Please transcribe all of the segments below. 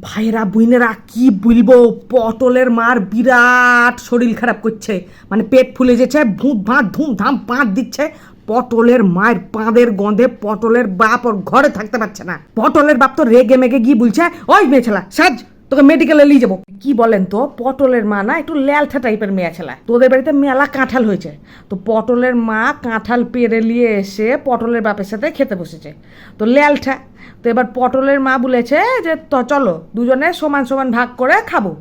ভাইরা বোনেরা কি বলবো, পটলের মার বিরাট শরীর খারাপ করছে, মানে পেট ফুলে যেছে, ভূত ভাত ধুমধাম পাঁত দিচ্ছে। পটলের মায়ের পাঁদের গন্ধে পটলের বাপ ওর ঘরে থাকতে পারছে না। পটলের বাপ তো রেগে মেগে গিয়ে বলছে, ওই মেয়ে ছেলা সাজ, তোকে মেডিকেলে নিয়ে যাবো। কি বলেন তো, পটলের মা না একটু ল্যালঠা টাইপের মেয়ে ছেলা। তোদের বাড়িতে মেলা কাঁঠাল হয়েছে, তো পটলের মা কাঁঠাল পেরে নিয়ে এসে পটলের বাপের সাথে খেতে বসেছে। তো ল্যালঠা, তো এবার পটলের মা বলেছে যে তো চলো দুজনে সমান সমান ভাগ করে খাবো।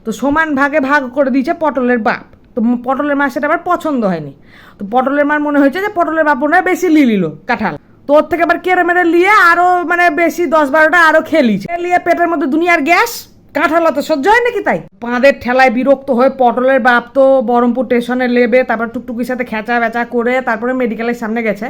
তো সমান ভাগে ভাগ করে দিয়েছে পটলের বাপ। তো পটলের মা সেটা আবার পছন্দ হয়নি। তো পটলের মার মনে হয়েছে যে পটলের বাপ মনে হয় বেশি লিল কাঁঠাল, তো ওর থেকে আবার কেড়ে মেরে নিয়ে আরো মানে বেশি 10-12টা আরো খেলিছে, নিয়ে পেটের মধ্যে দুনিয়ার গ্যাস, কাঁঠাল তো সহ্য হয় নাকি? তাই পাঁদের ঠেলায় বিরক্ত হয়ে পটলের বাপ তো বহরমপুর স্টেশনে নেবে, তারপর টুকটুকির সাথে খেঁচা বেচা করে তারপরে মেডিকেলের সামনে গেছে।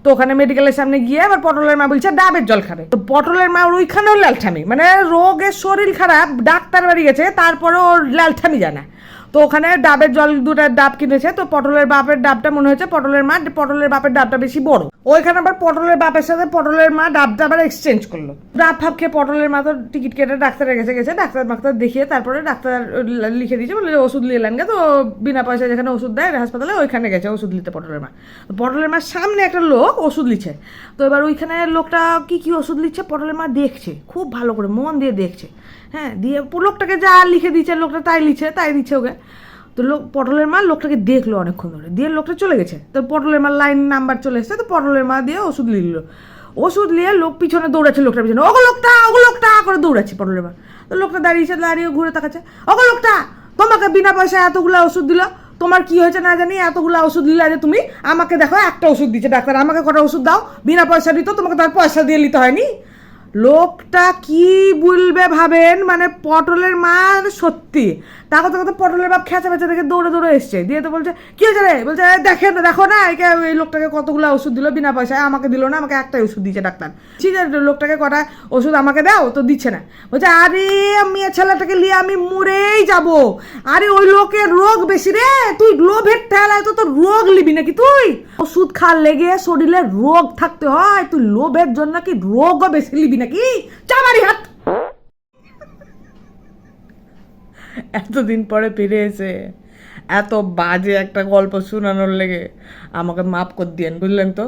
তো ওখানে মেডিকেলের সামনে গিয়ে আবার পটলের মা বলছে ডাবের জল খাবে। তো পটলের মা ওইখানেও লালঠামি, মানে রোগের শরীর খারাপ, ডাক্তার বাড়ি গেছে, তারপরে ওর লালঠামি জানা। তো ওখানে ডাবের জল দুটো ডাব কিনেছে। তো পটলের বাপের ডাবটা মনে হচ্ছে পটলের মা, পটলের বাপের ডাবটা বেশি বড়। ওইখানে আবার পটলের বাপের সাথে পটলের মা ডাবটা আবার এক্সচেঞ্জ করলো। ডাব ফাপ খেয়ে পটলের মা তো টিকিট কেটে ডাক্তারের কাছে গেছে, ডাক্তার দেখিয়ে তারপরে ডাক্তার লিখে দিয়েছে, বলে ওষুধ নিয়ে এলেন গে। তো বিনা পয়সায় যেখানে ওষুধ দেয় হাসপাতালে, ওইখানে গেছে ওষুধ নিতে পটলের মা। পটলের মার সামনে একটা লোক ওষুধ লিখছে। তো এবার ওইখানে লোকটা কি কি ওষুধ লিখছে পটলের মা দেখছে, খুব ভালো করে মন দিয়ে দেখছে। হ্যাঁ, দিয়ে লোকটাকে যা লিখে দিচ্ছে লোকটা তাই দিচ্ছে ওকে। তো পটলের মা লোকটাকে দেখলো অনেকক্ষণ ধরে, দিয়ে লোকটা চলে গেছে। তো পটলের মা লাইন নাম্বার চলে এসছে, তো পটলের মা দিয়ে ওষুধ নিল। ওষুধ নিয়ে লোক পিছনে দৌড়াচ্ছে, লোকটার পিছনে ওগো লোকটা করে দৌড়াচ্ছে পটলের মা। তো লোকটা দাঁড়িয়ে ঘুরে তাকাচ্ছে, ওগো লোকটা, তোমাকে বিনা পয়সায় এতগুলো ওষুধ দিল, তোমার কি হয়েছে না জানি, এতগুলো ওষুধ দিলে যে তুমি আমাকে দেখো একটা ওষুধ দিচ্ছে ডাক্তার, আমাকে কটা ওষুধ দাও, বিনা পয়সা দিত, তোমাকে তার পয়সা দিয়ে নিতে হয়নি। লোকটা কি বলবে ভাবেন, মানে পটলের মা সত্যি তাকে তো পটলের বাপ খেঁচা বেচা দেখে দৌড়ে এসছে, দিয়ে তো বলছে কি হয়েছে রে, বলছে দেখো না এই লোকটাকে কতগুলো ওষুধ দিল বিনা পয়সায়, আমাকে দিল না, আমাকে একটাই ওষুধ দিচ্ছে ডাক্তার। ঠিক আছে, লোকটাকে কটা ওষুধ আমাকে দাও, তো দিচ্ছে না। বলছে আরে মেয়ে ছেলেটাকে নিয়ে আমি মরেই যাব, আরে ওই লোকের রোগ বেশি রে, তুই লোভের ঠেলায় তো তোর রোগ লিবি নাকি, তুই ওষুধ খা লেগে শরীরে রোগ থাকতে হয়, তুই লোভের জন্য কি রোগও বেশি লিবি নাকি, চামারি হাত। এতদিন পরে ফিরে এসে এত বাজে একটা গল্প শোনানোর লেগে আমাকে মাফ করে দিয়েন, বুঝলেন তো।